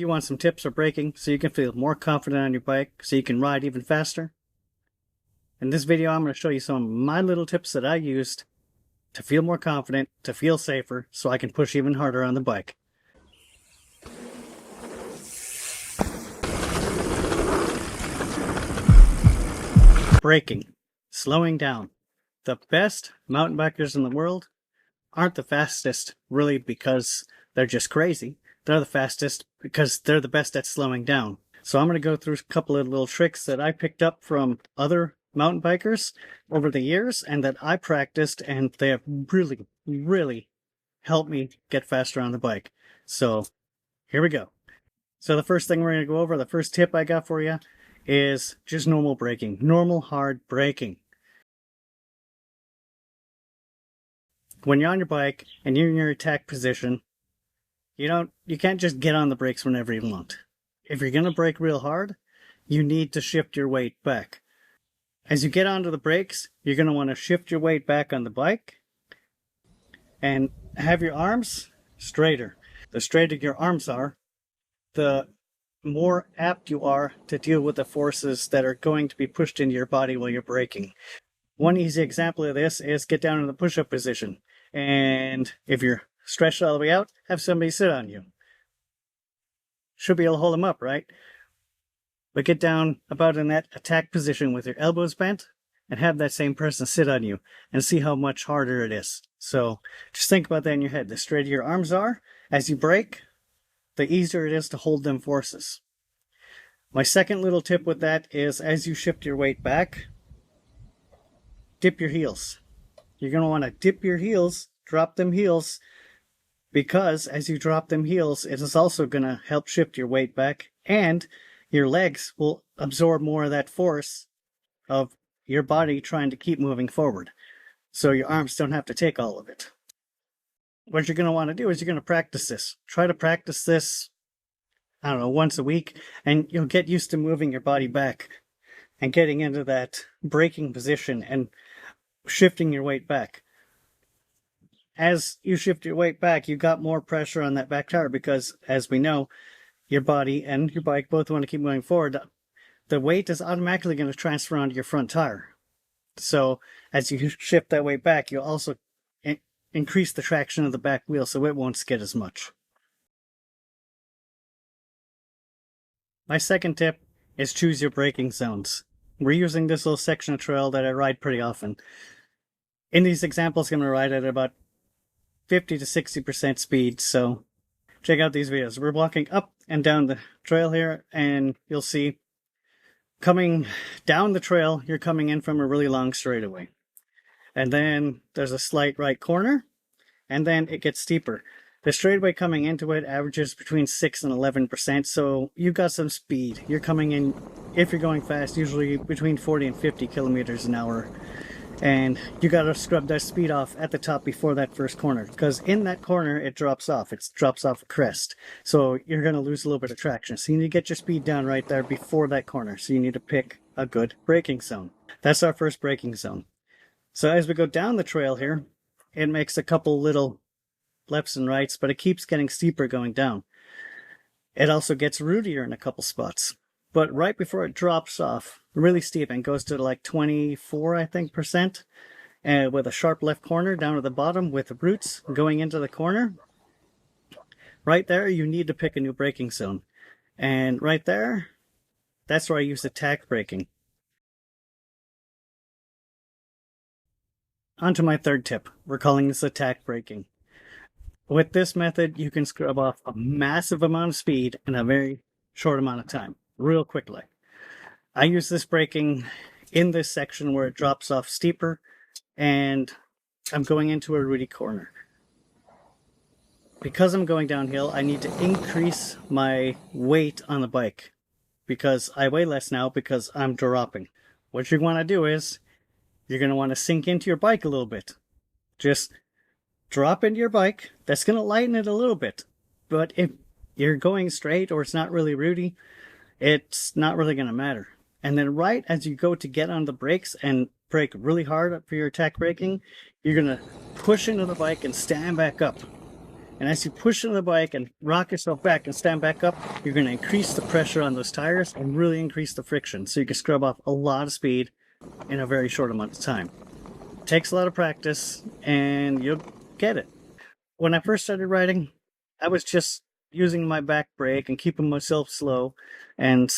Do you want some tips for braking so you can feel more confident on your bike so you can ride even faster? In this video, I'm going to show you some of my little tips that I used to feel more confident, to feel safer, so I can push even harder on the bike. Braking. Slowing down. The best mountain bikers in the world aren't the fastest really because they're just crazy. They're the fastest because they're the best at slowing down. So I'm going to go through a couple of little tricks that I picked up from other mountain bikers over the years and that I practiced, and they have really helped me get faster on the bike. So here we go. So the first thing we're going to go over, the first tip I got for you is just normal braking. Normal hard braking. When you're on your bike and you're in your attack position, you can't just get on the brakes whenever you want. If you're going to brake real hard, you need to shift your weight back. As you get onto the brakes, you're going to want to shift your weight back on the bike and have your arms straighter. The straighter your arms are, the more apt you are to deal with the forces that are going to be pushed into your body while you're braking. One easy example of this is get down in the push-up position. And if you're stretched all the way out, have somebody sit on you. Should be able to hold them up, right? But get down about in that attack position with your elbows bent and have that same person sit on you and see how much harder it is. So just think about that in your head. The straighter your arms are as you brake, the easier it is to hold them forces. My second little tip with that is as you shift your weight back, dip your heels. You're going to want to dip your heels, drop them heels, because as you drop them heels, it is also going to help shift your weight back, and your legs will absorb more of that force of your body trying to keep moving forward. So your arms don't have to take all of it. What you're going to want to do is you're going to practice this. Try to practice this, I don't know, once a week, and you'll get used to moving your body back and getting into that braking position and shifting your weight back. As you shift your weight back, you got more pressure on that back tire because, as we know, your body and your bike both want to keep moving forward. The weight is automatically going to transfer onto your front tire. So as you shift that weight back, you'll also increase the traction of the back wheel so it won't skid as much. My second tip is choose your braking zones. We're using this little section of trail that I ride pretty often. In these examples, I'm going to ride at about 50 to 60% speed, so check out these videos. We're walking up and down the trail here, and you'll see coming down the trail, you're coming in from a really long straightaway. And then there's a slight right corner, and then it gets steeper. The straightaway coming into it averages between 6 and 11%, so you've got some speed. You're coming in, if you're going fast, usually between 40 and 50 kilometers an hour. And you got to scrub that speed off at the top before that first corner, because in that corner it drops off. It drops off a crest, so you're going to lose a little bit of traction. So you need to get your speed down right there before that corner. So you need to pick a good braking zone. That's our first braking zone. So as we go down the trail here, it makes a couple little lefts and rights, but it keeps getting steeper going down. It also gets rootier in a couple spots. But right before it drops off, really steep, and goes to like 24, I think, percent, with a sharp left corner down at the bottom with the roots going into the corner. Right there, you need to pick a new braking zone. And right there, that's where I use attack braking. On to my third tip. We're calling this attack braking. With this method, you can scrub off a massive amount of speed in a very short amount of time, real quickly. I use this braking in this section where it drops off steeper, and I'm going into a rooty corner. Because I'm going downhill, I need to increase my weight on the bike because I weigh less now because I'm dropping. What you want to do is you're going to want to sink into your bike a little bit. Just drop into your bike. That's going to lighten it a little bit. But if you're going straight or it's not really rooty, it's not really going to matter. And then right as you go to get on the brakes and brake really hard for your attack braking, you're going to push into the bike and stand back up. And as you push into the bike and rock yourself back and stand back up, you're going to increase the pressure on those tires and really increase the friction. So you can scrub off a lot of speed in a very short amount of time. It takes a lot of practice and you'll get it. When I first started riding, I was just using my back brake and keeping myself slow. And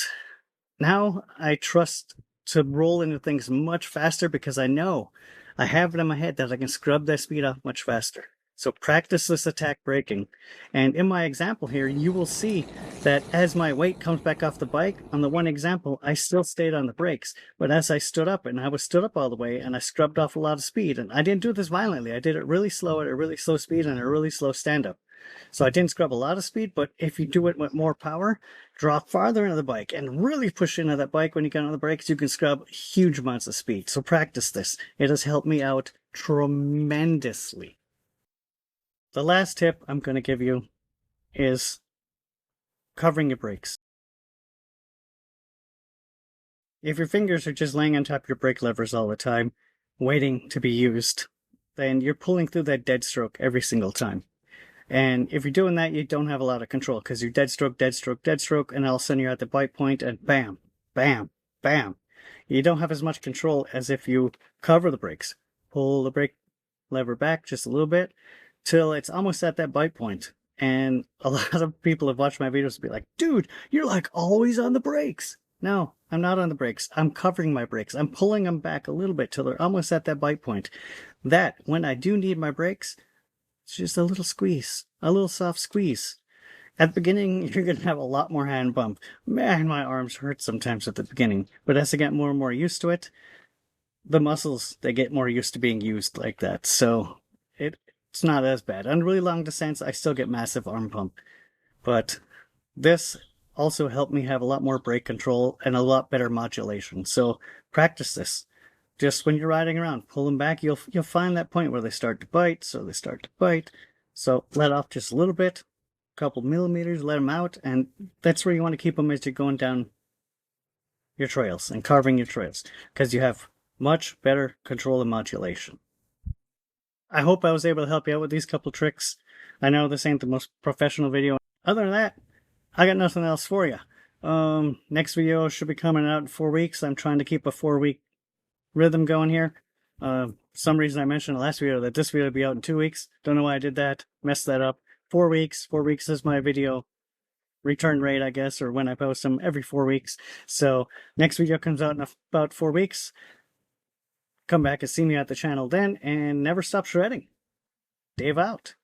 now I trust to roll into things much faster because I know I have it in my head that I can scrub that speed off much faster. So practice this attack braking. And in my example here, you will see that as my weight comes back off the bike, on the one example, I still stayed on the brakes. But as I stood up, and I was stood up all the way, and I scrubbed off a lot of speed, and I didn't do this violently. I did it really slow at a really slow speed and a really slow stand-up. So I didn't scrub a lot of speed, but if you do it with more power, drop farther into the bike and really push into that bike when you get on the brakes, you can scrub huge amounts of speed. So practice this. It has helped me out tremendously. The last tip I'm going to give you is covering your brakes. If your fingers are just laying on top of your brake levers all the time, waiting to be used, then you're pulling through that dead stroke every single time. And if you're doing that, you don't have a lot of control because you're dead stroke, dead stroke, dead stroke, and all of a sudden you're at the bite point and bam, bam, bam. You don't have as much control as if you cover the brakes. Pull the brake lever back just a little bit till it's almost at that bite point. And a lot of people have watched my videos and be like, dude, you're like always on the brakes. No, I'm not on the brakes. I'm covering my brakes. I'm pulling them back a little bit till they're almost at that bite point. That, when I do need my brakes, it's just a little squeeze, a little soft squeeze. At the beginning, you're going to have a lot more hand bump. Man, my arms hurt sometimes at the beginning. But as I get more and more used to it, the muscles, they get more used to being used like that. So it's not as bad. On really long descents, I still get massive arm pump. But this also helped me have a lot more brake control and a lot better modulation. So practice this. Just when you're riding around, pull them back, you'll find that point where they start to bite. So they start to bite. So let off just a little bit, a couple millimeters, let them out. And that's where you want to keep them as you're going down your trails and carving your trails, because you have much better control and modulation. I hope I was able to help you out with these couple tricks. I know this ain't the most professional video. Other than that, I got nothing else for you. Next video should be coming out in 4 weeks. I'm trying to keep a 4-week rhythm going here. For some reason I mentioned in the last video that this video would be out in 2 weeks. Don't know why I did that. Messed that up. 4 weeks. 4 weeks is my video return rate, I guess, or when I post them every 4 weeks. So next video comes out in about 4 weeks. Come back and see me at the channel then, and never stop shredding. Dave out.